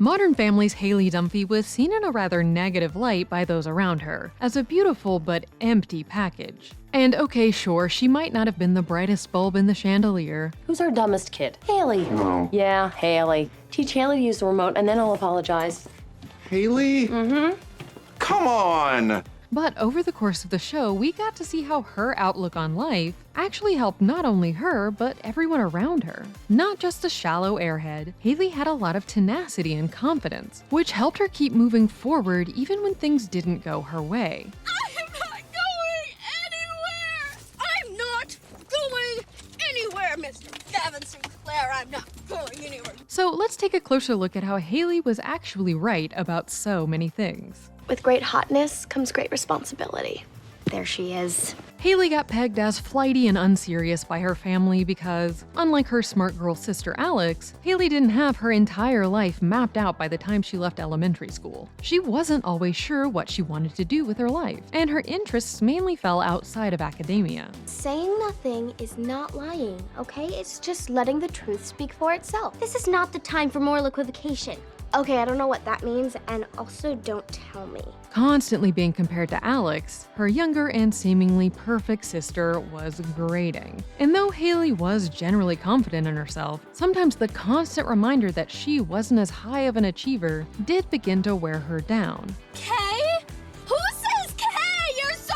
Modern Family's Haley Dunphy was seen in a rather negative light by those around her, as a beautiful but empty package. And okay, sure, she might not have been the brightest bulb in the chandelier. Who's our dumbest kid? Haley. No. Yeah, Haley. Teach Haley to use the remote and then I'll apologize. Haley? Mm-hmm. Come on! But over the course of the show, we got to see how her outlook on life actually helped not only her, but everyone around her. Not just a shallow airhead, Haley had a lot of tenacity and confidence, which helped her keep moving forward even when things didn't go her way. I'm not going anywhere! I'm not going anywhere, Mr. Gavin Sinclair. I'm not going anywhere. So let's take a closer look at how Haley was actually right about so many things. With great hotness comes great responsibility. There she is. Haley got pegged as flighty and unserious by her family because, unlike her smart girl sister Alex, Haley didn't have her entire life mapped out by the time she left elementary school. She wasn't always sure what she wanted to do with her life, and her interests mainly fell outside of academia. Saying nothing is not lying, okay? It's just letting the truth speak for itself. This is not the time for moral equivocation. Okay, I don't know what that means, and also don't tell me. Constantly being compared to Alex, her younger and seemingly perfect sister, was grating. And though Haley was generally confident in herself, sometimes the constant reminder that she wasn't as high of an achiever did begin to wear her down. Kay? Who says Kay? You're so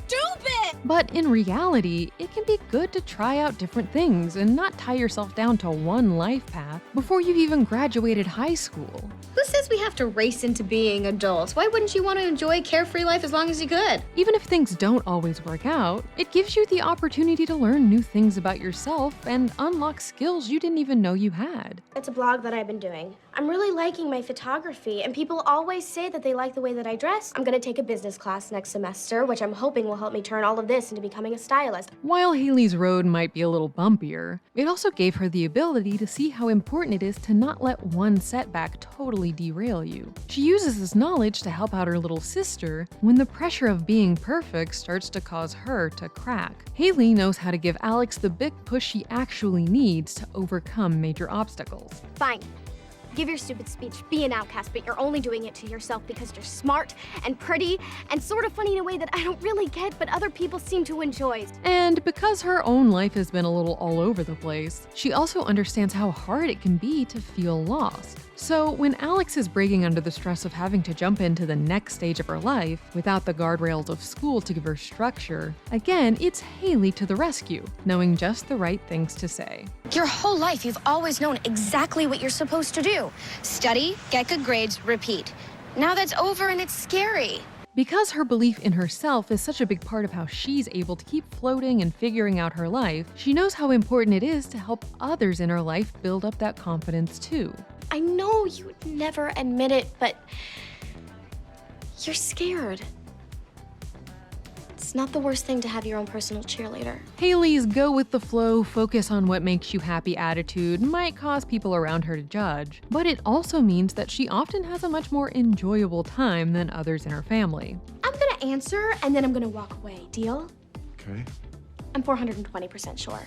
stupid! But in reality, it can be good to try out different things and not tie yourself down to one life path before you've even graduated high school. Who says we have to race into being adults? Why wouldn't you want to enjoy a carefree life as long as you could? Even if things don't always work out, it gives you the opportunity to learn new things about yourself and unlock skills you didn't even know you had. It's a blog that I've been doing. I'm really liking my photography, and people always say that they like the way that I dress. I'm gonna take a business class next semester, which I'm hoping will help me turn all of this into becoming a stylist. While Haley's road might be a little bumpier, it also gave her the ability to see how important it is to not let one setback totally derail you. She uses this knowledge to help out her little sister when the pressure of being perfect starts to cause her to crack. Haley knows how to give Alex the big push she actually needs to overcome major obstacles. Fine. Give your stupid speech, be an outcast, but you're only doing it to yourself because you're smart and pretty and sort of funny in a way that I don't really get, but other people seem to enjoy. And because her own life has been a little all over the place, she also understands how hard it can be to feel lost. So when Alex is breaking under the stress of having to jump into the next stage of her life without the guardrails of school to give her structure, again, it's Haley to the rescue, knowing just the right things to say. Your whole life, you've always known exactly what you're supposed to do. Study, get good grades, repeat. Now that's over and it's scary. Because her belief in herself is such a big part of how she's able to keep floating and figuring out her life, she knows how important it is to help others in her life build up that confidence too. I know you would never admit it, but you're scared. It's not the worst thing to have your own personal cheerleader. Haley's go with the flow, focus on what makes you happy attitude might cause people around her to judge, but it also means that she often has a much more enjoyable time than others in her family. I'm gonna answer and then I'm gonna walk away. Deal? Okay. I'm 420% sure.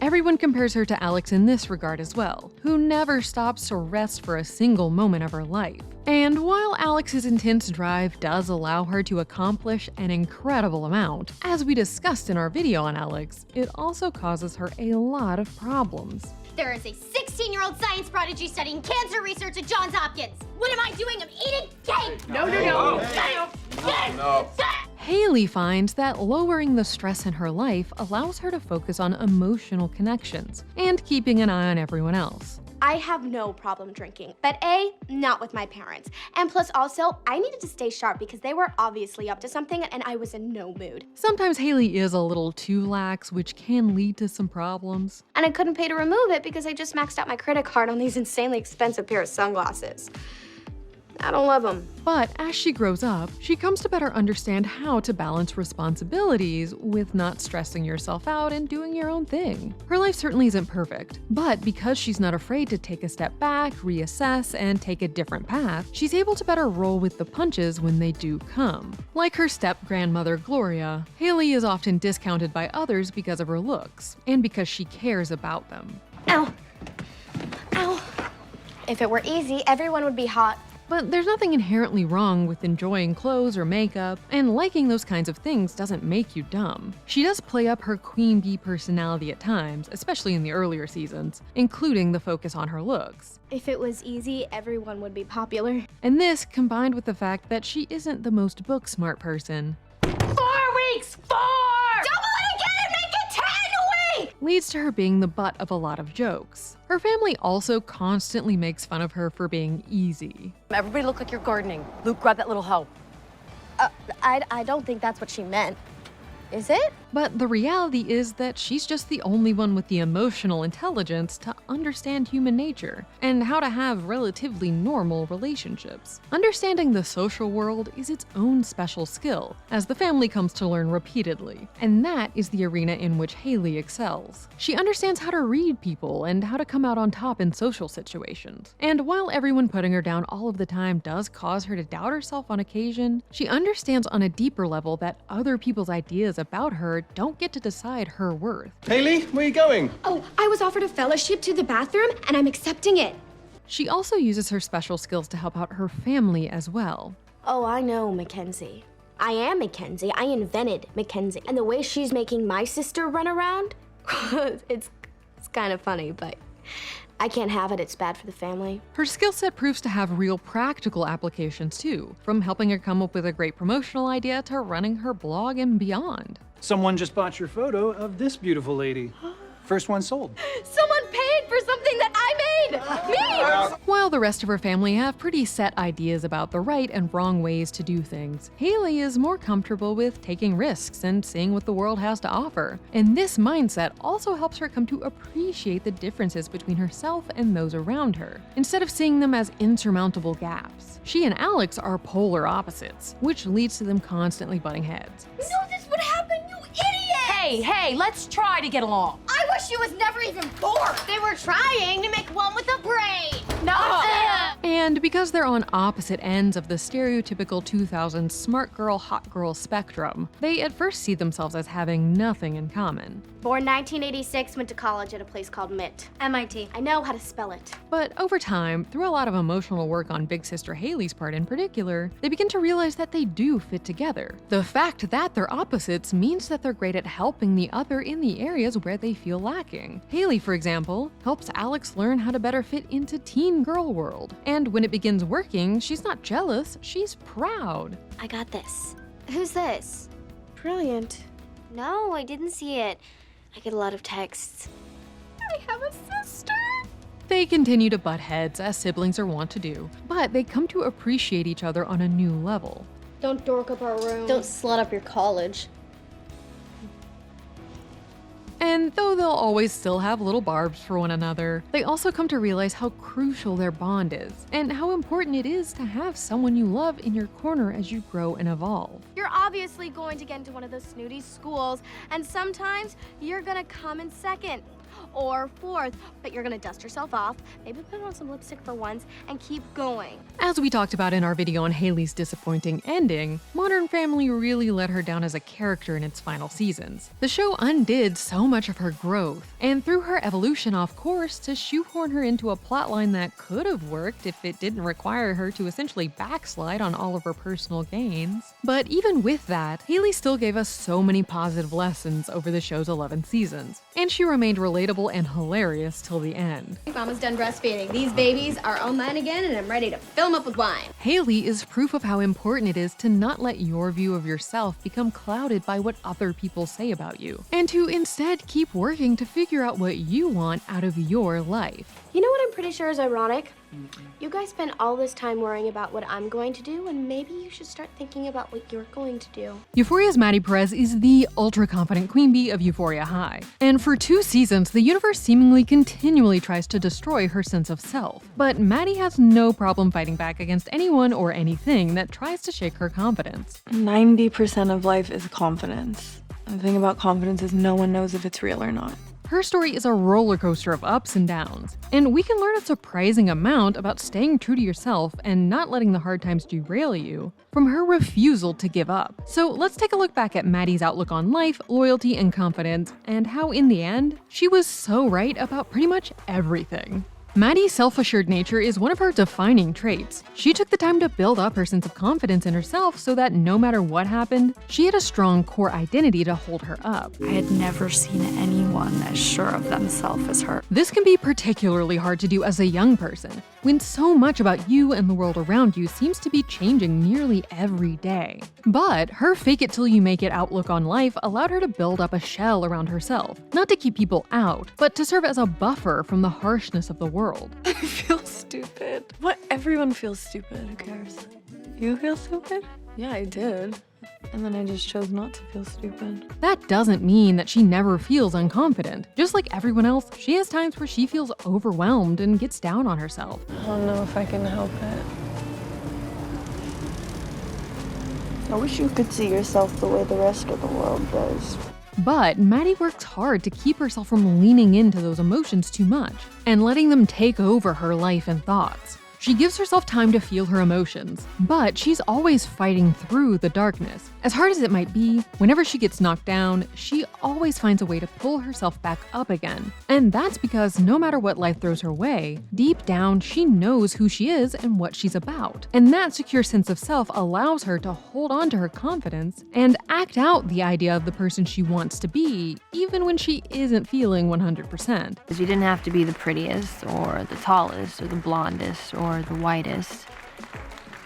Everyone compares her to Alex in this regard as well, who never stops to rest for a single moment of her life. And while Alex's intense drive does allow her to accomplish an incredible amount, as we discussed in our video on Alex, it also causes her a lot of problems. There is a 16-year-old science prodigy studying cancer research at Johns Hopkins. What am I doing? I'm eating cake! No. Haley finds that lowering the stress in her life allows her to focus on emotional connections and keeping an eye on everyone else. I have no problem drinking, but A, not with my parents. And plus also, I needed to stay sharp because they were obviously up to something and I was in no mood. Sometimes Haley is a little too lax, which can lead to some problems. And I couldn't pay to remove it because I just maxed out my credit card on these insanely expensive pair of sunglasses. I don't love them. But as she grows up, she comes to better understand how to balance responsibilities with not stressing yourself out and doing your own thing. Her life certainly isn't perfect, but because she's not afraid to take a step back, reassess, and take a different path, she's able to better roll with the punches when they do come. Like her step-grandmother Gloria, Haley is often discounted by others because of her looks, and because she cares about them. Ow. Ow. If it were easy, everyone would be hot. But there's nothing inherently wrong with enjoying clothes or makeup, and liking those kinds of things doesn't make you dumb. She does play up her queen bee personality at times, especially in the earlier seasons, including the focus on her looks. If it was easy, everyone would be popular. And this, combined with the fact that she isn't the most book-smart person, 4 weeks! 4! Double it again! Make it 10 weeks! leads to her being the butt of a lot of jokes. Her family also constantly makes fun of her for being easy. Everybody look like you're gardening. Luke, grab that little hoe. I don't think that's what she meant. Is it? But the reality is that she's just the only one with the emotional intelligence to understand human nature and how to have relatively normal relationships. Understanding the social world is its own special skill, as the family comes to learn repeatedly, and that is the arena in which Haley excels. She understands how to read people and how to come out on top in social situations. And while everyone putting her down all of the time does cause her to doubt herself on occasion, she understands on a deeper level that other people's ideas about her don't get to decide her worth. Haley, where are you going? Oh, I was offered a fellowship to the bathroom, and I'm accepting it. She also uses her special skills to help out her family as well. Oh, I know, Mackenzie. I am Mackenzie. I invented Mackenzie. And the way she's making my sister run around, it's kind of funny, but I can't have it. It's bad for the family. Her skill set proves to have real practical applications too, from helping her come up with a great promotional idea to running her blog and beyond. Someone just bought your photo of this beautiful lady. First one sold. Someone paid for something that I made! Me! While the rest of her family have pretty set ideas about the right and wrong ways to do things, Haley is more comfortable with taking risks and seeing what the world has to offer. And this mindset also helps her come to appreciate the differences between herself and those around her, instead of seeing them as insurmountable gaps. She and Alex are polar opposites, which leads to them constantly butting heads. You know this would happen, you idiot! Hey, let's try to get along. I wish she was never even born! They were trying to make one with a brain! No! And because they're on opposite ends of the stereotypical 2000s smart girl, hot girl spectrum, they at first see themselves as having nothing in common. Born 1986, went to college at a place called MIT. MIT. I know how to spell it. But over time, through a lot of emotional work on big sister Haley's part in particular, they begin to realize that they do fit together. The fact that they're opposites means that they're great at helping the other in the areas where they feel lacking. Haley, for example, helps Alex learn how to better fit into teen girl world. And when it begins working, she's not jealous, she's proud. I got this. Who's this? Brilliant. No, I didn't see it. I get a lot of texts. I have a sister. They continue to butt heads, as siblings are wont to do, but they come to appreciate each other on a new level. Don't dork up our room. Don't slut up your college. And though they'll always still have little barbs for one another, they also come to realize how crucial their bond is, and how important it is to have someone you love in your corner as you grow and evolve. You're obviously going to get into one of those snooty schools, and sometimes you're gonna come in second or fourth, but you're gonna dust yourself off, maybe put on some lipstick for once, and keep going. As we talked about in our video on Haley's disappointing ending, Modern Family really let her down as a character in its final seasons. The show undid so much of her growth, and threw her evolution off course to shoehorn her into a plotline that could have worked if it didn't require her to essentially backslide on all of her personal gains. But even with that, Haley still gave us so many positive lessons over the show's 11 seasons, and she remained relatable and hilarious till the end. Mama's done breastfeeding. These babies are all mine again, and I'm ready to fill them up with wine. Haley is proof of how important it is to not let your view of yourself become clouded by what other people say about you, and to instead keep working to figure out what you want out of your life. You know what I'm pretty sure is ironic? You guys spend all this time worrying about what I'm going to do, and maybe you should start thinking about what you're going to do. Euphoria's Maddy Perez is the ultra-confident queen bee of Euphoria High, and for 2 seasons, the universe seemingly continually tries to destroy her sense of self. But Maddy has no problem fighting back against anyone or anything that tries to shake her confidence. 90% of life is confidence. The thing about confidence is no one knows if it's real or not. Her story is a roller coaster of ups and downs, and we can learn a surprising amount about staying true to yourself and not letting the hard times derail you from her refusal to give up. So let's take a look back at Maddy's outlook on life, loyalty, and confidence, and how in the end, she was so right about pretty much everything. Maddy's self-assured nature is one of her defining traits. She took the time to build up her sense of confidence in herself so that no matter what happened, she had a strong core identity to hold her up. I had never seen anyone as sure of themselves as her. This can be particularly hard to do as a young person, when so much about you and the world around you seems to be changing nearly every day. But her fake-it-till-you-make-it outlook on life allowed her to build up a shell around herself, not to keep people out, but to serve as a buffer from the harshness of the world. I feel stupid. What? Everyone feels stupid. Who cares? You feel stupid? Yeah, I did. And then I just chose not to feel stupid. That doesn't mean that she never feels unconfident. Just like everyone else, she has times where she feels overwhelmed and gets down on herself. I don't know if I can help it. I wish you could see yourself the way the rest of the world does. But Maddy works hard to keep herself from leaning into those emotions too much and letting them take over her life and thoughts. She gives herself time to feel her emotions, but she's always fighting through the darkness. As hard as it might be, whenever she gets knocked down, she always finds a way to pull herself back up again. And that's because no matter what life throws her way, deep down she knows who she is and what she's about. And that secure sense of self allows her to hold on to her confidence and act out the idea of the person she wants to be, even when she isn't feeling 100%. You didn't have to be the prettiest, or the tallest, or the blondest, or the whitest.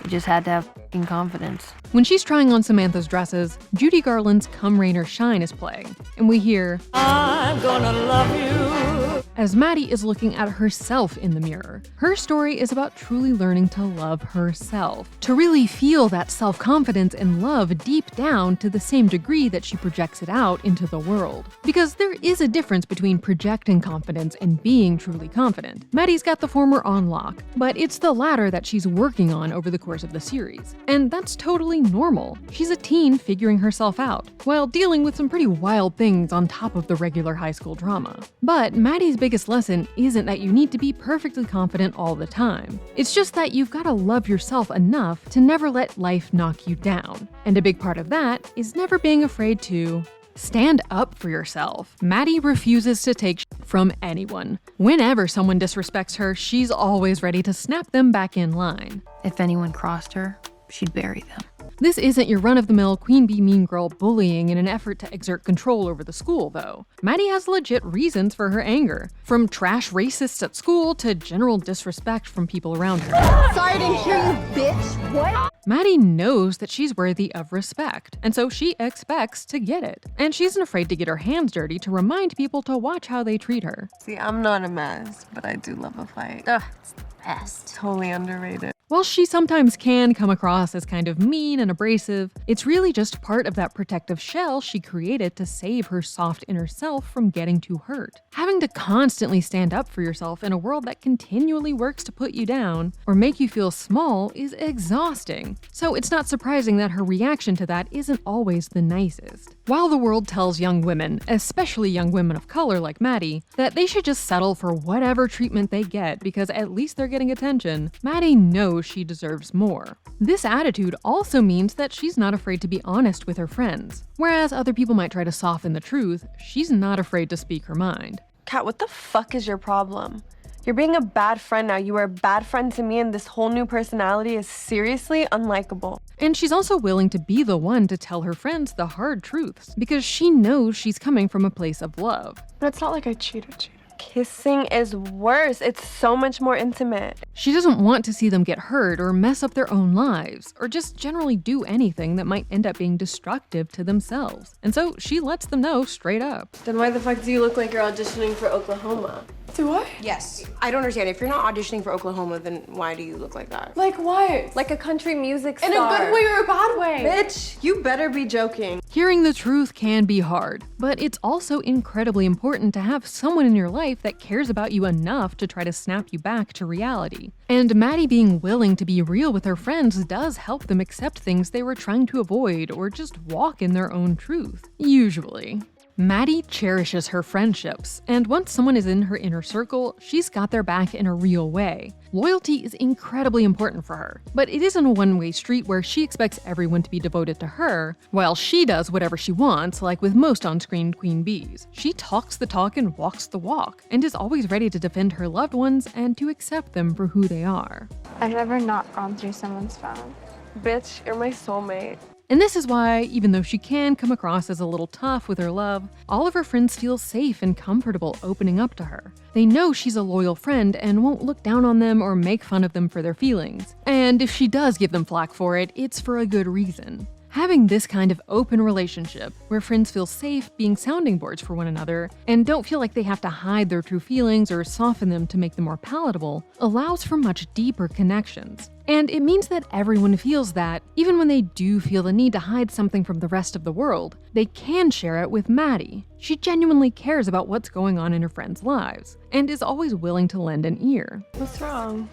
You just had to have f***ing confidence. When she's trying on Samantha's dresses, Judy Garland's Come Rain or Shine is playing, and we hear, "I'm gonna love you," as Maddy is looking at herself in the mirror. Her story is about truly learning to love herself, to really feel that self-confidence and love deep down to the same degree that she projects it out into the world. Because there is a difference between projecting confidence and being truly confident. Maddy's got the former on lock, but it's the latter that she's working on over the course of the series. And that's totally normal. She's a teen figuring herself out, while dealing with some pretty wild things on top of the regular high school drama. But Maddy's biggest lesson isn't that you need to be perfectly confident all the time. It's just that you've got to love yourself enough to never let life knock you down. And a big part of that is never being afraid to stand up for yourself. Maddy refuses to take shit from anyone. Whenever someone disrespects her, she's always ready to snap them back in line. If anyone crossed her, she'd bury them. This isn't your run-of-the-mill queen bee mean girl bullying in an effort to exert control over the school, though. Maddy has legit reasons for her anger, from trash racists at school to general disrespect from people around her. Sorry, I didn't hear you, bitch. What? Maddy knows that she's worthy of respect, and so she expects to get it. And she isn't afraid to get her hands dirty to remind people to watch how they treat her. See, I'm not a mess, but I do love a fight. Ugh, it's the best. Totally underrated. While she sometimes can come across as kind of mean and abrasive, it's really just part of that protective shell she created to save her soft inner self from getting too hurt. Having to constantly stand up for yourself in a world that continually works to put you down or make you feel small is exhausting. So it's not surprising that her reaction to that isn't always the nicest. While the world tells young women, especially young women of color like Maddy, that they should just settle for whatever treatment they get because at least they're getting attention, Maddy knows she deserves more. This attitude also means that she's not afraid to be honest with her friends. Whereas other people might try to soften the truth, she's not afraid to speak her mind. Kat, what the fuck is your problem? You're being a bad friend now. You were a bad friend to me, and this whole new personality is seriously unlikable. And she's also willing to be the one to tell her friends the hard truths, because she knows she's coming from a place of love. But it's not like I cheated. Kissing is worse. It's so much more intimate. She doesn't want to see them get hurt or mess up their own lives, or just generally do anything that might end up being destructive to themselves. And so she lets them know straight up. Then why the fuck do you look like you're auditioning for Oklahoma? Do I? Yes. I don't understand. If you're not auditioning for Oklahoma, then why do you look like that? Like what? Like a country music star. In a good way or a bad way? Bitch, you better be joking. Hearing the truth can be hard, but it's also incredibly important to have someone in your life that cares about you enough to try to snap you back to reality. And Maddy being willing to be real with her friends does help them accept things they were trying to avoid or just walk in their own truth. Usually. Maddy cherishes her friendships, and once someone is in her inner circle, she's got their back in a real way. Loyalty is incredibly important for her, but it isn't a one-way street where she expects everyone to be devoted to her, while she does whatever she wants, like with most on-screen queen bees. She talks the talk and walks the walk, and is always ready to defend her loved ones and to accept them for who they are. I've never not gone through someone's phone. Bitch, you're my soulmate. And this is why, even though she can come across as a little tough with her love, all of her friends feel safe and comfortable opening up to her. They know she's a loyal friend and won't look down on them or make fun of them for their feelings. And if she does give them flack for it, it's for a good reason. Having this kind of open relationship, where friends feel safe being sounding boards for one another, and don't feel like they have to hide their true feelings or soften them to make them more palatable, allows for much deeper connections. And it means that everyone feels that, even when they do feel the need to hide something from the rest of the world, they can share it with Maddy. She genuinely cares about what's going on in her friends' lives, and is always willing to lend an ear. What's wrong?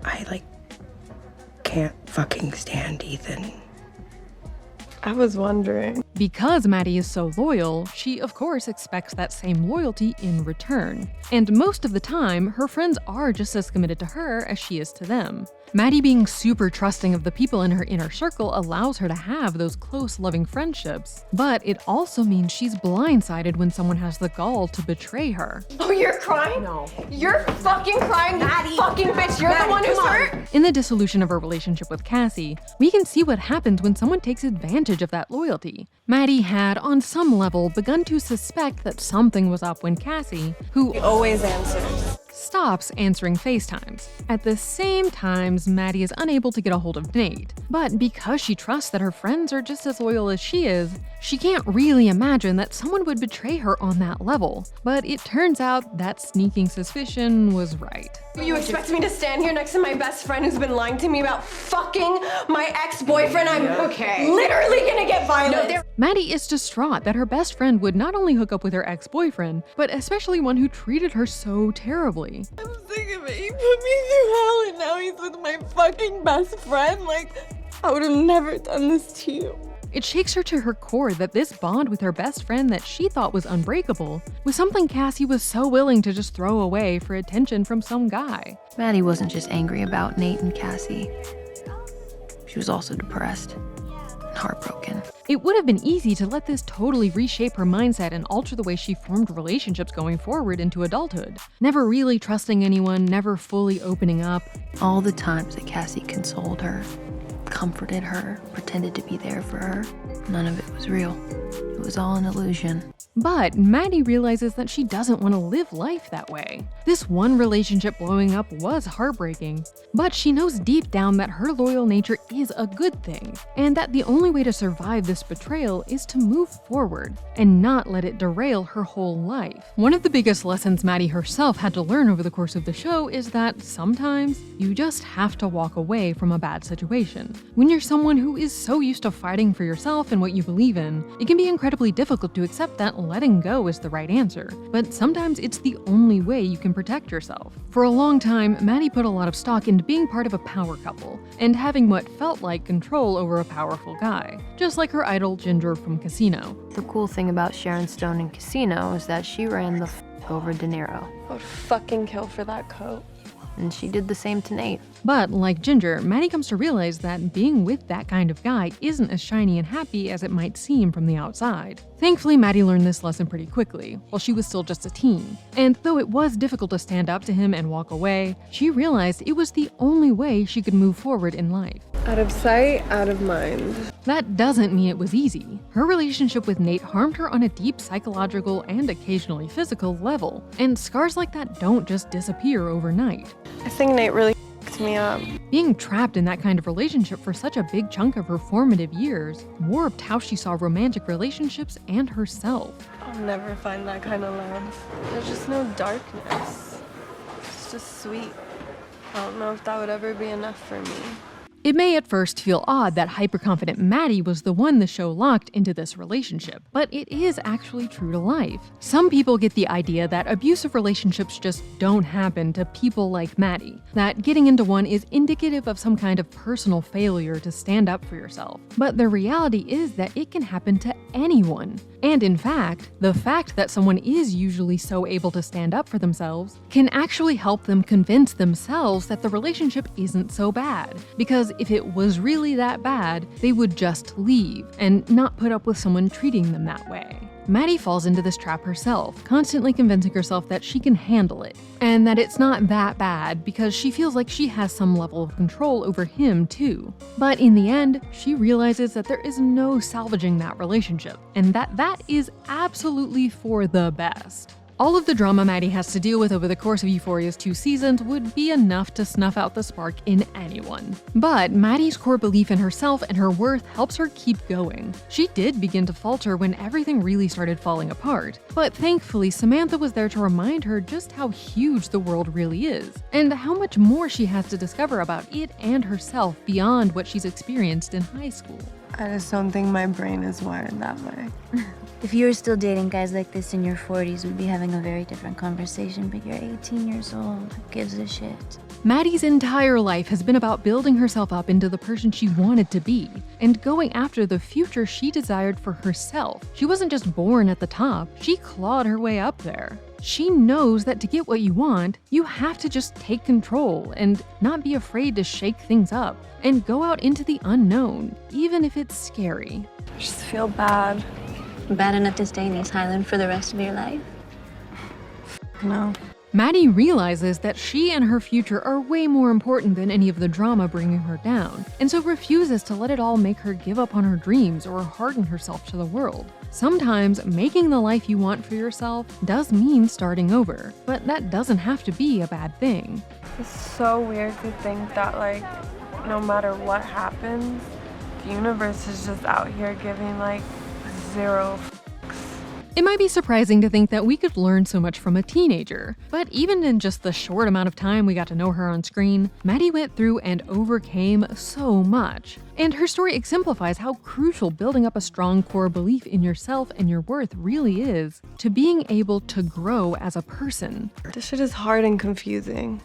I can't fucking stand Ethan. I was wondering. Because Maddy is so loyal, she of course expects that same loyalty in return. And most of the time, her friends are just as committed to her as she is to them. Maddy being super trusting of the people in her inner circle allows her to have those close, loving friendships. But it also means she's blindsided when someone has the gall to betray her. Oh, you're crying? No. You're fucking crying, Maddy. Fucking bitch. You're the one who's hurt. In the dissolution of her relationship with Cassie, we can see what happens when someone takes advantage of that loyalty. Maddy had, on some level, begun to suspect that something was up when Cassie, who always answers, stops answering FaceTimes. At the same time, Maddy is unable to get a hold of Nate. But because she trusts that her friends are just as loyal as she is, she can't really imagine that someone would betray her on that level. But it turns out that sneaking suspicion was right. You expect me to stand here next to my best friend who's been lying to me about fucking my ex-boyfriend? I'm literally gonna get violent. No, Maddy is distraught that her best friend would not only hook up with her ex-boyfriend, but especially one who treated her so terribly. I'm sick of it. He put me through hell and now he's with my fucking best friend. I would have never done this to you. It shakes her to her core that this bond with her best friend that she thought was unbreakable was something Cassie was so willing to just throw away for attention from some guy. Maddy wasn't just angry about Nate and Cassie. She was also depressed and heartbroken. It would have been easy to let this totally reshape her mindset and alter the way she formed relationships going forward into adulthood. Never really trusting anyone, never fully opening up. All the times that Cassie consoled her, comforted her, pretended to be there for her, none of it was real. It was all an illusion. But Maddy realizes that she doesn't want to live life that way. This one relationship blowing up was heartbreaking, but she knows deep down that her loyal nature is a good thing, and that the only way to survive this betrayal is to move forward and not let it derail her whole life. One of the biggest lessons Maddy herself had to learn over the course of the show is that sometimes you just have to walk away from a bad situation. When you're someone who is so used to fighting for yourself and what you believe in, it can be incredibly difficult to accept that letting go is the right answer, but sometimes it's the only way you can protect yourself. For a long time, Maddy put a lot of stock into being part of a power couple and having what felt like control over a powerful guy, just like her idol Ginger from Casino. The cool thing about Sharon Stone in Casino is that she ran the over De Niro. I would fucking kill for that coat. And she did the same to Nate. But like Ginger, Maddy comes to realize that being with that kind of guy isn't as shiny and happy as it might seem from the outside. Thankfully, Maddy learned this lesson pretty quickly, while she was still just a teen. And though it was difficult to stand up to him and walk away, she realized it was the only way she could move forward in life. Out of sight, out of mind. That doesn't mean it was easy. Her relationship with Nate harmed her on a deep psychological and occasionally physical level, and scars like that don't just disappear overnight. I think Nate really f***ed me up. Being trapped in that kind of relationship for such a big chunk of her formative years warped how she saw romantic relationships and herself. I'll never find that kind of love. There's just no darkness. It's just sweet. I don't know if that would ever be enough for me. It may at first feel odd that hyperconfident Maddy was the one the show locked into this relationship, but it is actually true to life. Some people get the idea that abusive relationships just don't happen to people like Maddy, that getting into one is indicative of some kind of personal failure to stand up for yourself. But the reality is that it can happen to anyone. And in fact, the fact that someone is usually so able to stand up for themselves can actually help them convince themselves that the relationship isn't so bad. Because if it was really that bad, they would just leave and not put up with someone treating them that way. Maddy falls into this trap herself, constantly convincing herself that she can handle it, and that it's not that bad because she feels like she has some level of control over him too. But in the end, she realizes that there is no salvaging that relationship, and that is absolutely for the best. All of the drama Maddy has to deal with over the course of Euphoria's 2 seasons would be enough to snuff out the spark in anyone. But Maddy's core belief in herself and her worth helps her keep going. She did begin to falter when everything really started falling apart, but thankfully Samantha was there to remind her just how huge the world really is, and how much more she has to discover about it and herself beyond what she's experienced in high school. I just don't think my brain is wired that way. If you were still dating guys like this in your 40s, we'd be having a very different conversation, but you're 18 years old. Who gives a shit? Maddy's entire life has been about building herself up into the person she wanted to be, and going after the future she desired for herself. She wasn't just born at the top, she clawed her way up there. She knows that to get what you want, you have to just take control and not be afraid to shake things up and go out into the unknown, even if it's scary. I just feel bad. Bad enough to stay in East Highland for the rest of your life? No. Maddy realizes that she and her future are way more important than any of the drama bringing her down, and so refuses to let it all make her give up on her dreams or harden herself to the world. Sometimes making the life you want for yourself does mean starting over, but that doesn't have to be a bad thing. It's so weird to think that, like, no matter what happens, the universe is just out here giving, like, 0 fucks. It might be surprising to think that we could learn so much from a teenager, but even in just the short amount of time we got to know her on screen, Maddy went through and overcame so much. And her story exemplifies how crucial building up a strong core belief in yourself and your worth really is to being able to grow as a person. This shit is hard and confusing.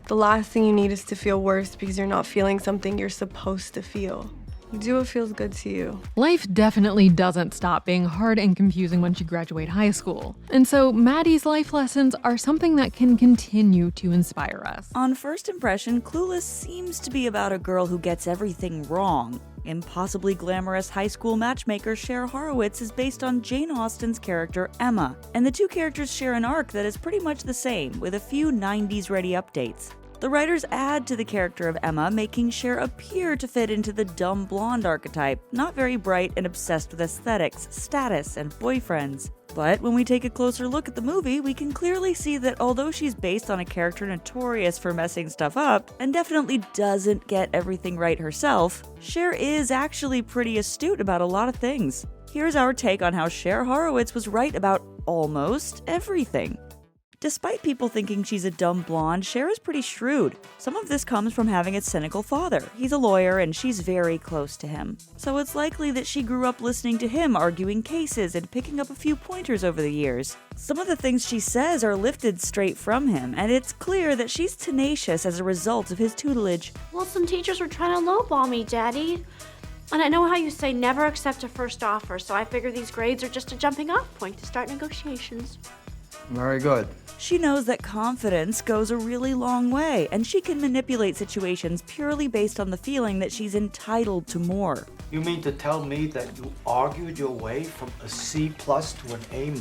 The last thing you need is to feel worse because you're not feeling something you're supposed to feel. You do what feels good to you. Life definitely doesn't stop being hard and confusing once you graduate high school. And so Maddy's life lessons are something that can continue to inspire us. On first impression, Clueless seems to be about a girl who gets everything wrong. Impossibly glamorous high school matchmaker Cher Horowitz is based on Jane Austen's character Emma, and the two characters share an arc that is pretty much the same, with a few 90s-ready updates. The writers add to the character of Emma, making Cher appear to fit into the dumb blonde archetype, not very bright and obsessed with aesthetics, status, and boyfriends. But when we take a closer look at the movie, we can clearly see that although she's based on a character notorious for messing stuff up, and definitely doesn't get everything right herself, Cher is actually pretty astute about a lot of things. Here's our take on how Cher Horowitz was right about almost everything. Despite people thinking she's a dumb blonde, Cher is pretty shrewd. Some of this comes from having a cynical father. He's a lawyer and she's very close to him. So it's likely that she grew up listening to him arguing cases and picking up a few pointers over the years. Some of the things she says are lifted straight from him, and it's clear that she's tenacious as a result of his tutelage. Well, some teachers were trying to lowball me, Daddy. And I know how you say never accept a first offer, so I figure these grades are just a jumping off point to start negotiations. Very good. She knows that confidence goes a really long way, and she can manipulate situations purely based on the feeling that she's entitled to more. You mean to tell me that you argued your way from a C+ to an A-?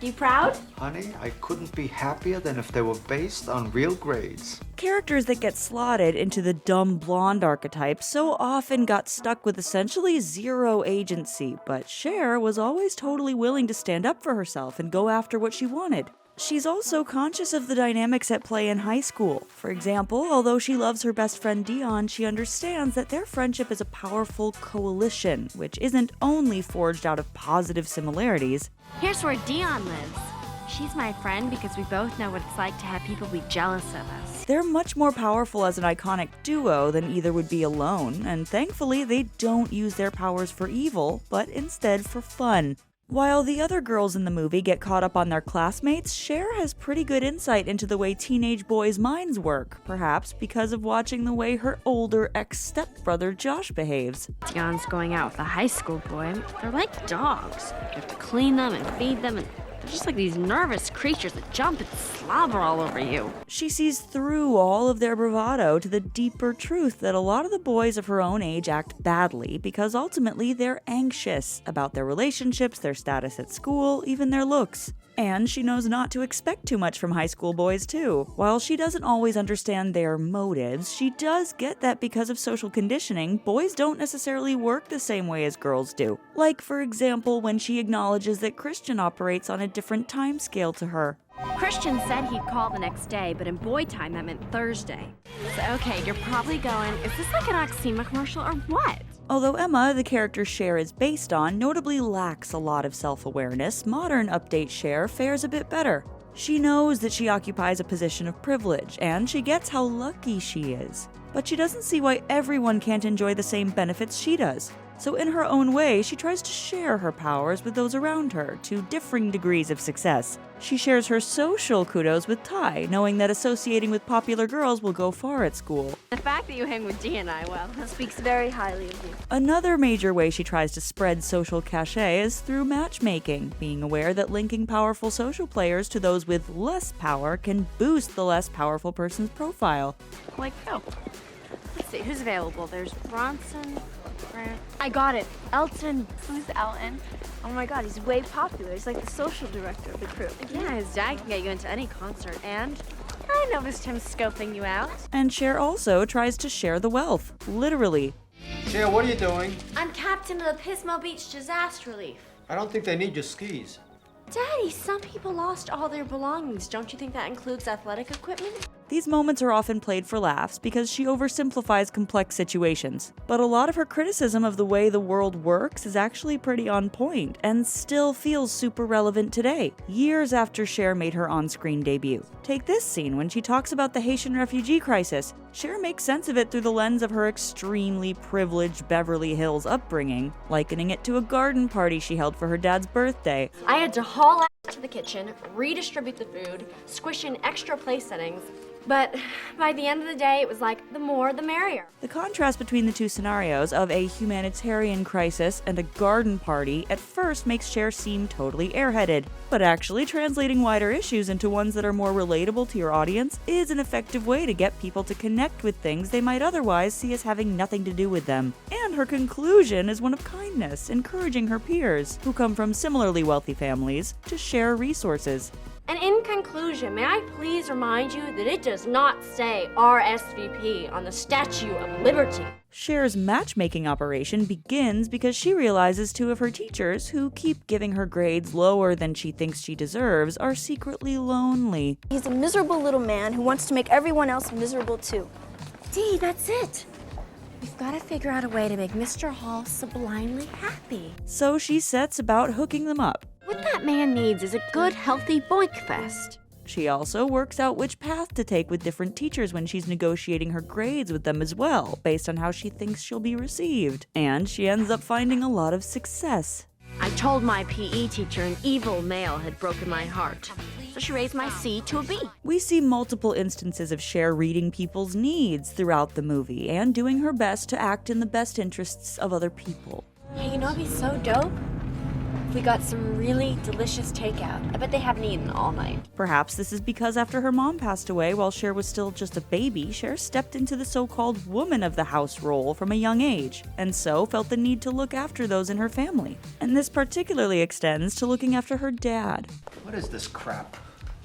You proud? Honey, I couldn't be happier than if they were based on real grades. Characters that get slotted into the dumb blonde archetype so often got stuck with essentially zero agency, but Cher was always totally willing to stand up for herself and go after what she wanted. She's also conscious of the dynamics at play in high school. For example, although she loves her best friend Dion, she understands that their friendship is a powerful coalition, which isn't only forged out of positive similarities. Here's where Dion lives. She's my friend because we both know what it's like to have people be jealous of us. They're much more powerful as an iconic duo than either would be alone, and thankfully they don't use their powers for evil, but instead for fun. While the other girls in the movie get caught up on their classmates, Cher has pretty good insight into the way teenage boys' minds work, perhaps because of watching the way her older ex-stepbrother Josh behaves. Dion's going out with a high school boy. They're like dogs. You have to clean them and feed them, and they're just like these nervous creatures that jump and slobber all over you. She sees through all of their bravado to the deeper truth that a lot of the boys of her own age act badly because ultimately they're anxious about their relationships, their status at school, even their looks. And she knows not to expect too much from high school boys too. While she doesn't always understand their motives, she does get that because of social conditioning, boys don't necessarily work the same way as girls do. Like, for example, when she acknowledges that Christian operates on a different time scale to her. Christian said he'd call the next day, but in boy time that meant Thursday. So, okay, you're probably going, is this like an Oxema commercial or what? Although Emma, the character Cher is based on, notably lacks a lot of self-awareness, modern update Cher fares a bit better. She knows that she occupies a position of privilege, and she gets how lucky she is. But she doesn't see why everyone can't enjoy the same benefits she does. So in her own way, she tries to share her powers with those around her, to differing degrees of success. She shares her social kudos with Ty, knowing that associating with popular girls will go far at school. The fact that you hang with Dee and I, well, that Speaks very highly of you. Another major way she tries to spread social cachet is through matchmaking, being aware that linking powerful social players to those with less power can boost the less powerful person's profile. like who? Let's see, who's available? There's Bronson, Grant. I got it. Elton. Who's Elton? Oh my god, he's way popular. He's like the social director of the crew. Yeah, his dad can get you into any concert, and I noticed him scoping you out. And Cher also tries to share the wealth, literally. Cher, what are you doing? I'm captain of the Pismo Beach Disaster Relief. I don't think they need your skis. Daddy, some people lost all their belongings. Don't you think that includes athletic equipment? These moments are often played for laughs because she oversimplifies complex situations. But a lot of her criticism of the way the world works is actually pretty on point and still feels super relevant today, years after Cher made her on-screen debut. Take this scene when she talks about the Haitian refugee crisis. Cher makes sense of it through the lens of her extremely privileged Beverly Hills upbringing, likening it to a garden party she held for her dad's birthday. I had to haul out to the kitchen, redistribute the food, squish in extra place settings, but by the end of the day, it was like, the more the merrier. The contrast between the two scenarios of a humanitarian crisis and a garden party at first makes Cher seem totally airheaded, but actually translating wider issues into ones that are more relatable to your audience is an effective way to get people to connect with things they might otherwise see as having nothing to do with them. And her conclusion is one of kindness, encouraging her peers, who come from similarly wealthy families, to share resources. And in conclusion, may I please remind you that it does not say RSVP on the Statue of Liberty. Cher's matchmaking operation begins because she realizes two of her teachers, who keep giving her grades lower than she thinks she deserves, are secretly lonely. He's a miserable little man who wants to make everyone else miserable too. Dee, that's it. We've got to figure out a way to make Mr. Hall sublimely happy. So she sets about hooking them up. What that man needs is a good, healthy boink fest. She also works out which path to take with different teachers when she's negotiating her grades with them as well, based on how she thinks she'll be received. And she ends up finding a lot of success. I told my PE teacher an evil male had broken my heart, so she raised my C to a B. We see multiple instances of Cher reading people's needs throughout the movie and doing her best to act in the best interests of other people. Hey, you know what'd be so dope? We got some really delicious takeout. I bet they haven't eaten all night. Perhaps this is because after her mom passed away while Cher was still just a baby, Cher stepped into the so-called woman of the house role from a young age, and so felt the need to look after those in her family. And this particularly extends to looking after her dad. What is this crap?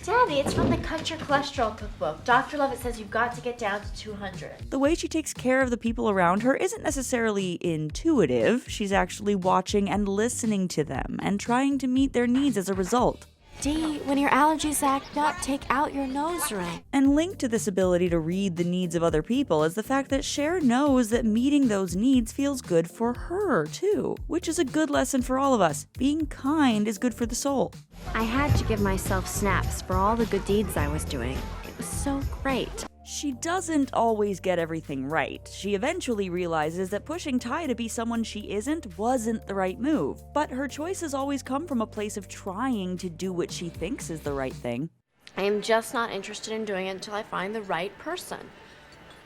Daddy, it's from the Cut Your Cholesterol cookbook. Dr. Lovett says you've got to get down to 200. The way she takes care of the people around her isn't necessarily intuitive. She's actually watching and listening to them and trying to meet their needs as a result. D, when your allergies act up, take out your nose ring. And linked to this ability to read the needs of other people is the fact that Cher knows that meeting those needs feels good for her, too, which is a good lesson for all of us. Being kind is good for the soul. I had to give myself snaps for all the good deeds I was doing. It was so great. She doesn't always get everything right. She eventually realizes that pushing Ty to be someone she isn't wasn't the right move, but her choices always come from a place of trying to do what she thinks is the right thing. I am just not interested in doing it until I find the right person.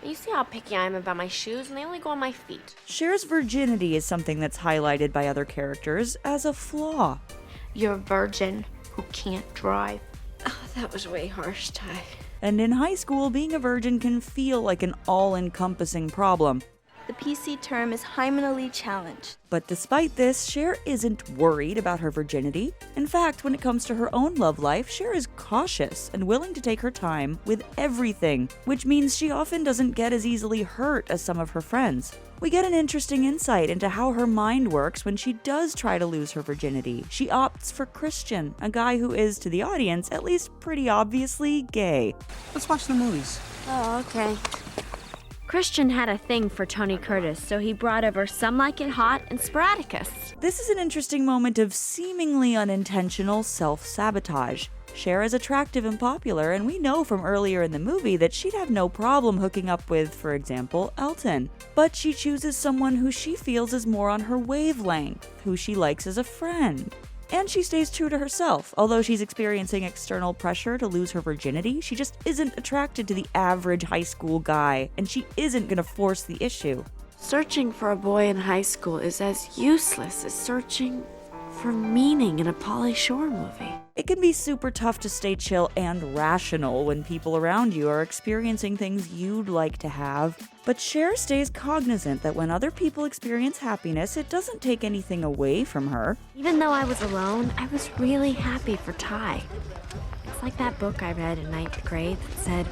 You see how picky I am about my shoes, and they only go on my feet. Cher's virginity is something that's highlighted by other characters as a flaw. You're a virgin who can't drive. Oh, that was way harsh, Ty. And in high school, being a virgin can feel like an all-encompassing problem. The PC term is hymenally challenged. But despite this, Cher isn't worried about her virginity. In fact, when it comes to her own love life, Cher is cautious and willing to take her time with everything, which means she often doesn't get as easily hurt as some of her friends. We get an interesting insight into how her mind works when she does try to lose her virginity. She opts for Christian, a guy who is, to the audience, at least pretty obviously gay. Let's watch the movies. Oh, okay. Christian had a thing for Tony Curtis, so he brought over Some Like It Hot and Sporadicus. This is an interesting moment of seemingly unintentional self-sabotage. Cher is attractive and popular, and we know from earlier in the movie that she'd have no problem hooking up with, for example, Elton. But she chooses someone who she feels is more on her wavelength, who she likes as a friend. And she stays true to herself. Although she's experiencing external pressure to lose her virginity, she just isn't attracted to the average high school guy, and she isn't gonna force the issue. Searching for a boy in high school is as useless as searching for meaning in a Pauly Shore movie. It can be super tough to stay chill and rational when people around you are experiencing things you'd like to have. But Cher stays cognizant that when other people experience happiness, it doesn't take anything away from her. Even though I was alone, I was really happy for Ty. It's like that book I read in 9th grade that said,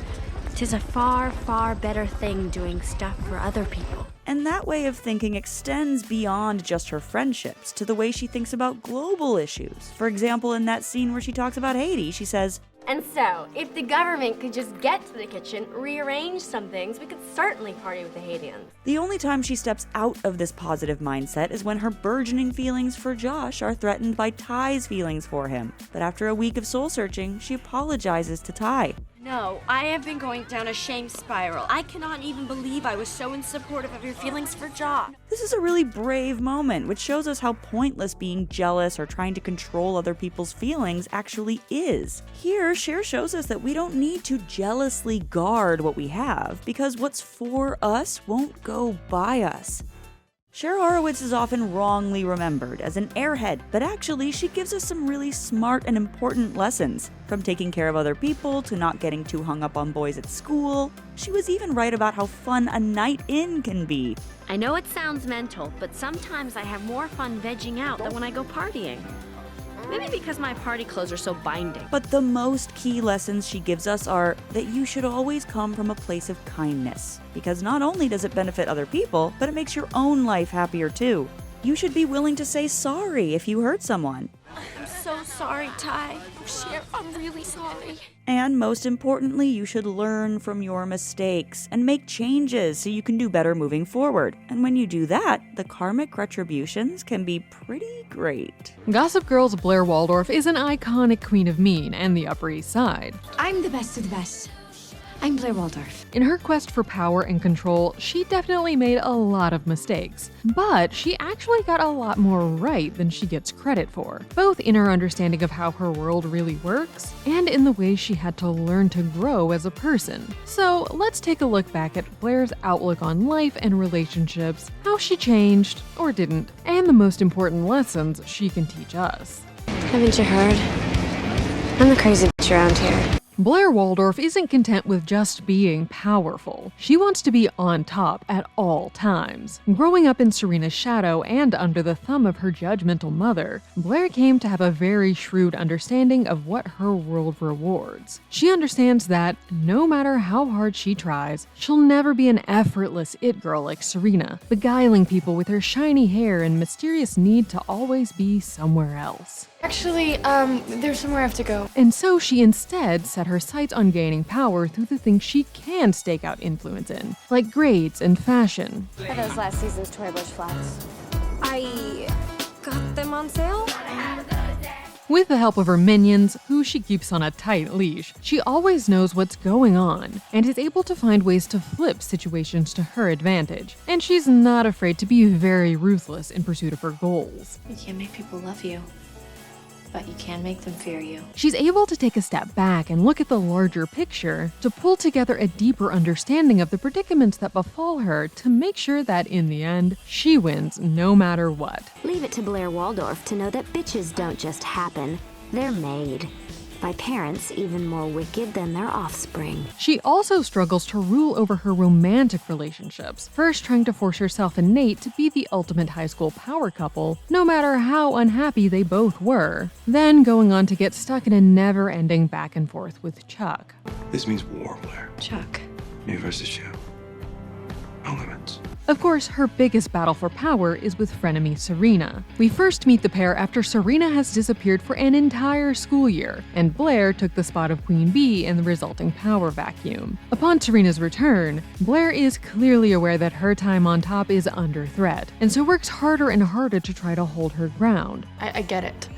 "'Tis a far, far better thing doing stuff for other people." And that way of thinking extends beyond just her friendships to the way she thinks about global issues. For example, in that scene where she talks about Haiti, she says, And so, if the government could just get to the kitchen, rearrange some things, we could certainly party with the Haitians. the only time she steps out of this positive mindset is when her burgeoning feelings for Josh are threatened by Ty's feelings for him. But after a week of soul-searching, she apologizes to Ty. No, I have been going down a shame spiral. I cannot even believe I was so unsupportive of your feelings for Josh. This is a really brave moment, which shows us how pointless being jealous or trying to control other people's feelings actually is. Here, Cher shows us that we don't need to jealously guard what we have, because what's for us won't go by us. Cher Horowitz is often wrongly remembered as an airhead, but actually she gives us some really smart and important lessons. From taking care of other people to not getting too hung up on boys at school. She was even right about how fun a night in can be. I know it sounds mental, but sometimes I have more fun vegging out than when I go partying. Maybe because my party clothes are so binding. But the most key lessons she gives us are that you should always come from a place of kindness. Because not only does it benefit other people, but it makes your own life happier too. You should be willing to say sorry if you hurt someone. I'm so sorry, Ty. Cher, I'm really sorry. And most importantly, you should learn from your mistakes and make changes so you can do better moving forward. And when you do that, the karmic retributions can be pretty great. Gossip Girl's Blair Waldorf is an iconic queen of mean and the Upper East Side. I'm the best of the best. I'm Blair Waldorf. In her quest for power and control, she definitely made a lot of mistakes. But she actually got a lot more right than she gets credit for, both in her understanding of how her world really works and in the way she had to learn to grow as a person. So let's take a look back at Blair's outlook on life and relationships, how she changed or didn't, and the most important lessons she can teach us. Haven't you heard? I'm the crazy bitch around here. Blair Waldorf isn't content with just being powerful. She wants to be on top at all times. Growing up in Serena's shadow and under the thumb of her judgmental mother, Blair came to have a very shrewd understanding of what her world rewards. She understands that, no matter how hard she tries, she'll never be an effortless it girl like Serena, beguiling people with her shiny hair and mysterious need to always be somewhere else. Actually, there's somewhere I have to go. And so she instead set her sights on gaining power through the things she can stake out influence in, like grades and fashion. For those last season's Toy Bush flats. I got them on sale. With the help of her minions, who she keeps on a tight leash, she always knows what's going on and is able to find ways to flip situations to her advantage. And she's not afraid to be very ruthless in pursuit of her goals. You can't make people love you, but you can make them fear you. She's able to take a step back and look at the larger picture to pull together a deeper understanding of the predicaments that befall her to make sure that in the end, she wins no matter what. Leave it to Blair Waldorf to know that bitches don't just happen, they're made. By parents even more wicked than their offspring. She also struggles to rule over her romantic relationships, first trying to force herself and Nate to be the ultimate high school power couple, no matter how unhappy they both were, then going on to get stuck in a never-ending back and forth with Chuck. This means war, Blair. Chuck. Me versus you. No limits. Of course, her biggest battle for power is with frenemy Serena. We first meet the pair after Serena has disappeared for an entire school year, and Blair took the spot of Queen Bee in the resulting power vacuum. Upon Serena's return, Blair is clearly aware that her time on top is under threat, and so works harder and harder to try to hold her ground. I get it.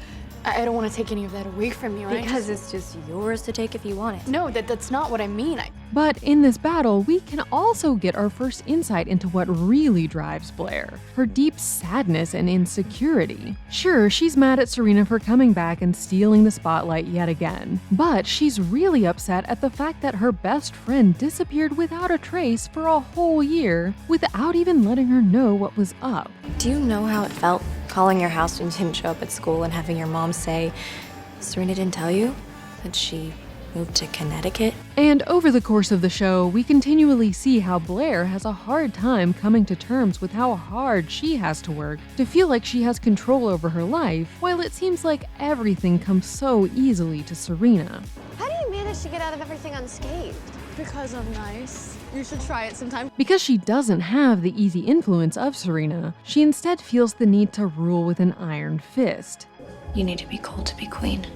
I don't want to take any of that away from you, right? Because it's just yours to take if you want it. No, that's not what I mean. But in this battle, we can also get our first insight into what really drives Blair, her deep sadness and insecurity. Sure, she's mad at Serena for coming back and stealing the spotlight yet again, but she's really upset at the fact that her best friend disappeared without a trace for a whole year, without even letting her know what was up. Do you know how it felt calling your house when you didn't show up at school and having your mom say, Serena didn't tell you that she moved to Connecticut? And over the course of the show, we continually see how Blair has a hard time coming to terms with how hard she has to work to feel like she has control over her life, while it seems like everything comes so easily to Serena. How do you manage to get out of everything unscathed? Because I'm nice. You should try it sometime. Because she doesn't have the easy influence of Serena, she instead feels the need to rule with an iron fist. You need to be cold to be queen.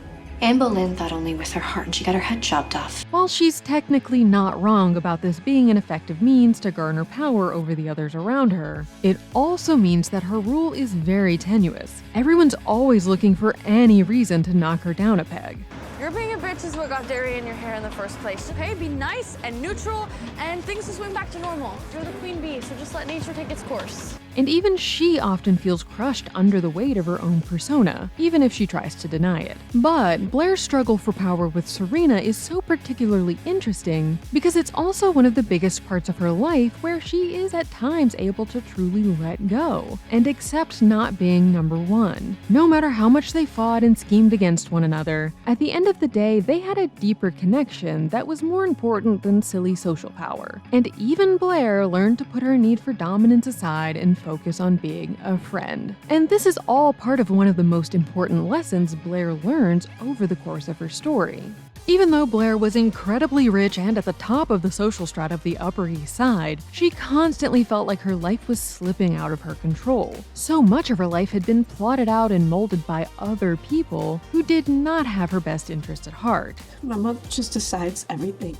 Anne Boleyn thought only with her heart and she got her head chopped off. While she's technically not wrong about this being an effective means to garner power over the others around her, it also means that her rule is very tenuous. Everyone's always looking for any reason to knock her down a peg. You're being a bitch is what got dairy in your hair in the first place. Okay, be nice and neutral, and things will swing back to normal. You're the queen bee, so just let nature take its course. And even she often feels crushed under the weight of her own persona, even if she tries to deny it. But Blair's struggle for power with Serena is so particularly interesting because it's also one of the biggest parts of her life where she is at times able to truly let go and accept not being number one. No matter how much they fought and schemed against one another, at the end of the day, they had a deeper connection that was more important than silly social power. And even Blair learned to put her need for dominance aside and focus on being a friend. And this is all part of one of the most important lessons Blair learns over the course of her story. Even though Blair was incredibly rich and at the top of the social strata of the Upper East Side, she constantly felt like her life was slipping out of her control. So much of her life had been plotted out and molded by other people who did not have her best interest at heart. My mother just decides everything,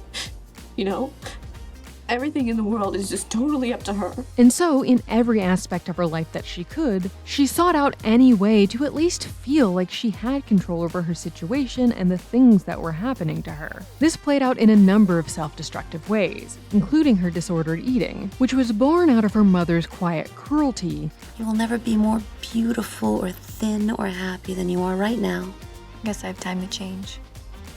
you know? Everything in the world is just totally up to her. And so, in every aspect of her life that she could, she sought out any way to at least feel like she had control over her situation and the things that were happening to her. This played out in a number of self-destructive ways, including her disordered eating, which was born out of her mother's quiet cruelty. You will never be more beautiful or thin or happy than you are right now. Guess I have time to change.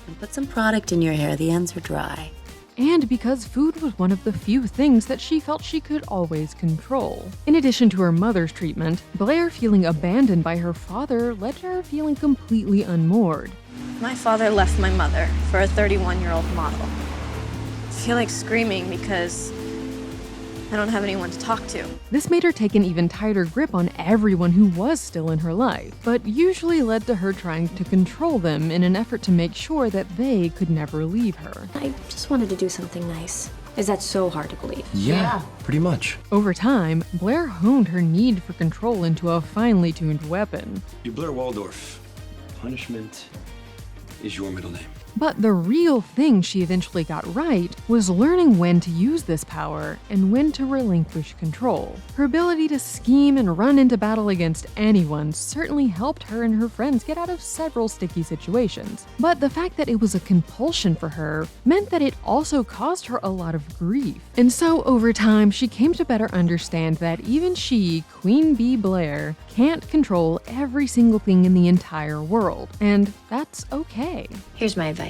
And put some product in your hair, the ends are dry. And because food was one of the few things that she felt she could always control. In addition to her mother's treatment, Blair feeling abandoned by her father led to her feeling completely unmoored. My father left my mother for a 31-year-old model. I feel like screaming because I don't have anyone to talk to. This made her take an even tighter grip on everyone who was still in her life, but usually led to her trying to control them in an effort to make sure that they could never leave her. I just wanted to do something nice. Is that so hard to believe? Yeah, pretty much. Over time, Blair honed her need for control into a finely tuned weapon. You're Blair Waldorf. Punishment is your middle name. But the real thing she eventually got right was learning when to use this power and when to relinquish control. Her ability to scheme and run into battle against anyone certainly helped her and her friends get out of several sticky situations. But the fact that it was a compulsion for her meant that it also caused her a lot of grief. And so over time, she came to better understand that even she, Queen Bee Blair, can't control every single thing in the entire world. And that's okay. Here's my advice.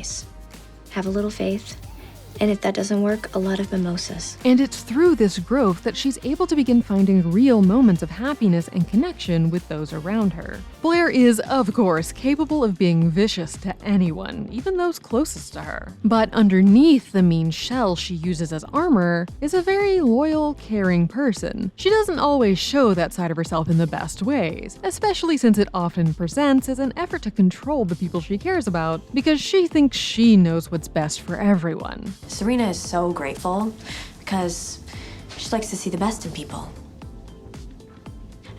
Have a little faith, and if that doesn't work, a lot of mimosas. And it's through this growth that she's able to begin finding real moments of happiness and connection with those around her. Blair is, of course, capable of being vicious to anyone, even those closest to her. But underneath the mean shell she uses as armor is a very loyal, caring person. She doesn't always show that side of herself in the best ways, especially since it often presents as an effort to control the people she cares about because she thinks she knows what's best for everyone. Serena is so grateful because she likes to see the best in people.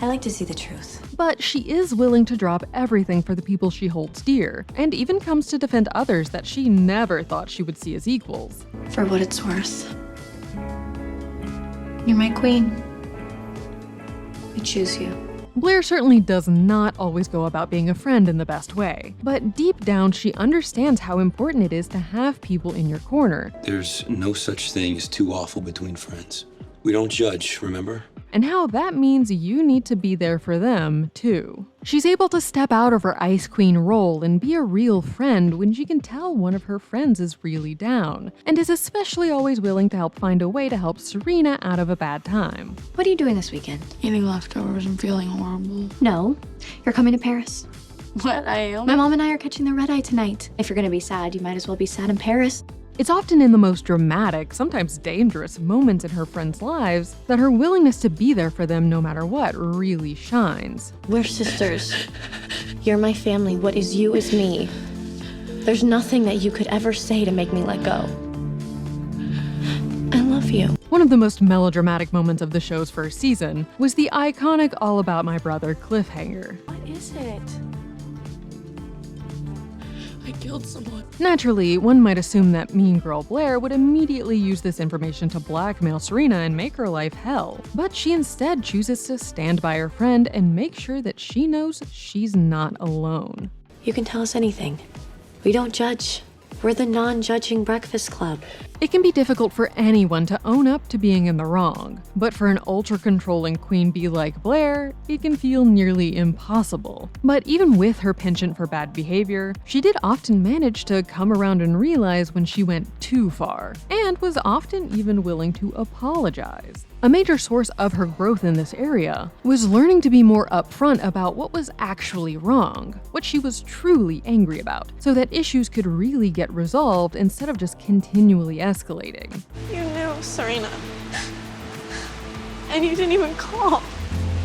I like to see the truth. But she is willing to drop everything for the people she holds dear, and even comes to defend others that she never thought she would see as equals. For what it's worth, you're my queen. I choose you. Blair certainly does not always go about being a friend in the best way, but deep down she understands how important it is to have people in your corner. There's no such thing as too awful between friends. We don't judge, remember? And how that means you need to be there for them, too. She's able to step out of her Ice Queen role and be a real friend when she can tell one of her friends is really down, and is especially always willing to help find a way to help Serena out of a bad time. What are you doing this weekend? Eating leftovers and feeling horrible. No, you're coming to Paris. What? I am? My mom and I are catching the red eye tonight. If you're gonna be sad, you might as well be sad in Paris. It's often in the most dramatic, sometimes dangerous moments in her friends' lives that her willingness to be there for them no matter what really shines. We're sisters. You're my family. What is you is me. There's nothing that you could ever say to make me let go. I love you. One of the most melodramatic moments of the show's first season was the iconic All About My Brother cliffhanger. What is it? I killed someone. Naturally, one might assume that mean girl Blair would immediately use this information to blackmail Serena and make her life hell. But she instead chooses to stand by her friend and make sure that she knows she's not alone. You can tell us anything. We don't judge. We're the non-judging breakfast club. It can be difficult for anyone to own up to being in the wrong, but for an ultra-controlling queen bee like Blair, it can feel nearly impossible. But even with her penchant for bad behavior, she did often manage to come around and realize when she went too far, and was often even willing to apologize. A major source of her growth in this area was learning to be more upfront about what was actually wrong, what she was truly angry about, so that issues could really get resolved instead of just continually escalating. You knew, Serena. And you didn't even call.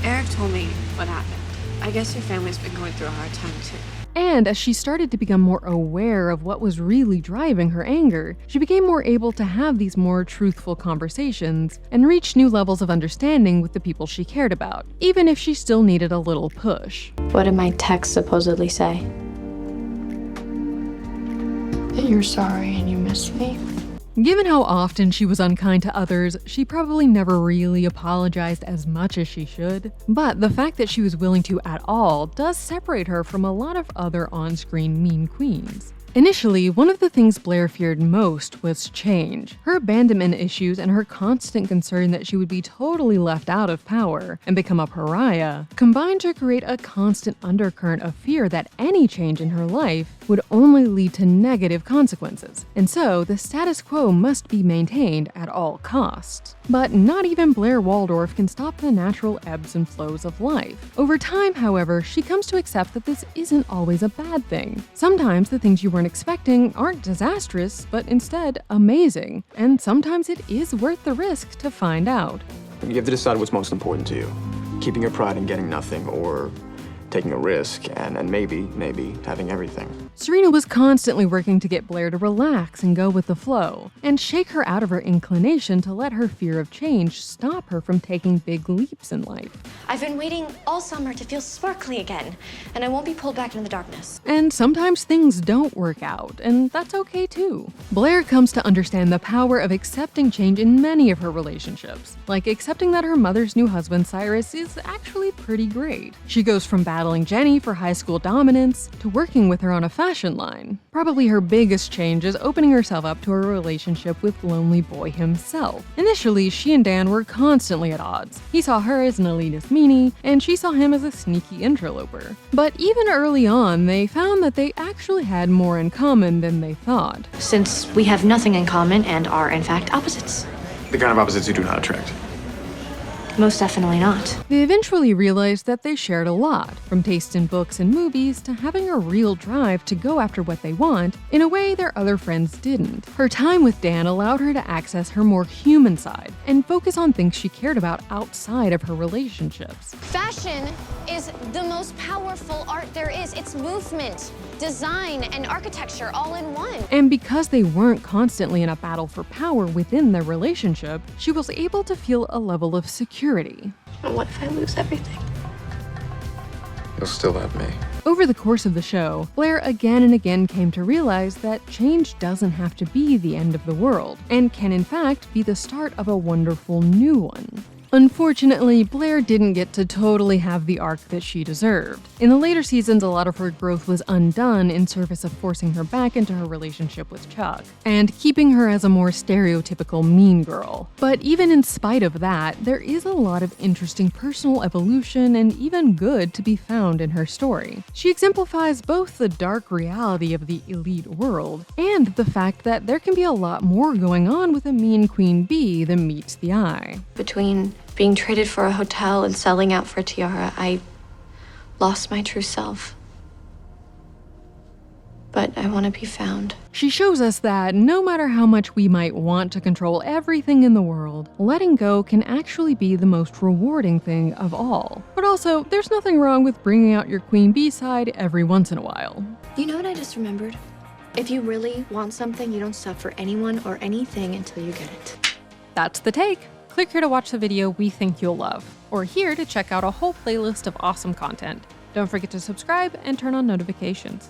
Eric told me what happened. I guess your family's been going through a hard time too. And as she started to become more aware of what was really driving her anger, she became more able to have these more truthful conversations and reach new levels of understanding with the people she cared about, even if she still needed a little push. What did my text supposedly say? That you're sorry and you miss me. Given how often she was unkind to others, she probably never really apologized as much as she should. But the fact that she was willing to at all does separate her from a lot of other on-screen mean queens. Initially, one of the things Blair feared most was change. Her abandonment issues and her constant concern that she would be totally left out of power and become a pariah combined to create a constant undercurrent of fear that any change in her life would only lead to negative consequences. And so, the status quo must be maintained at all costs. But not even Blair Waldorf can stop the natural ebbs and flows of life. Over time, however, she comes to accept that this isn't always a bad thing. Sometimes the things you weren't expecting aren't disastrous, but instead amazing. And sometimes it is worth the risk to find out. You have to decide what's most important to you. Keeping your pride and getting nothing, or taking a risk and maybe having everything. Serena was constantly working to get Blair to relax and go with the flow, and shake her out of her inclination to let her fear of change stop her from taking big leaps in life. I've been waiting all summer to feel sparkly again, and I won't be pulled back into the darkness. And sometimes things don't work out, and that's okay too. Blair comes to understand the power of accepting change in many of her relationships, like accepting that her mother's new husband, Cyrus, is actually pretty great. She goes from battling Jenny for high school dominance to working with her on a fashion line. Probably her biggest change is opening herself up to a relationship with Lonely Boy himself. Initially, she and Dan were constantly at odds. He saw her as an elitist meanie, and she saw him as a sneaky interloper. But even early on, they found that they actually had more in common than they thought. Since we have nothing in common and are, in fact, opposites. The kind of opposites you do not attract. Most definitely not. They eventually realized that they shared a lot, from taste in books and movies to having a real drive to go after what they want in a way their other friends didn't. Her time with Dan allowed her to access her more human side and focus on things she cared about outside of her relationships. Fashion is the most powerful art there is. It's movement, design, and architecture all in one. And because they weren't constantly in a battle for power within their relationship, she was able to feel a level of security. What if I lose everything? You'll still have me. Over the course of the show, Blair again and again came to realize that change doesn't have to be the end of the world, and can in fact be the start of a wonderful new one. Unfortunately, Blair didn't get to totally have the arc that she deserved. In the later seasons, a lot of her growth was undone in service of forcing her back into her relationship with Chuck, and keeping her as a more stereotypical mean girl. But even in spite of that, there is a lot of interesting personal evolution and even good to be found in her story. She exemplifies both the dark reality of the elite world, and the fact that there can be a lot more going on with a mean queen bee than meets the eye. Between being traded for a hotel and selling out for a tiara, I lost my true self. But I want to be found. She shows us that no matter how much we might want to control everything in the world, letting go can actually be the most rewarding thing of all. But also, there's nothing wrong with bringing out your queen bee side every once in a while. You know what I just remembered? If you really want something, you don't stop for anyone or anything until you get it. That's the take. Click here to watch the video we think you'll love, or here to check out a whole playlist of awesome content. Don't forget to subscribe and turn on notifications.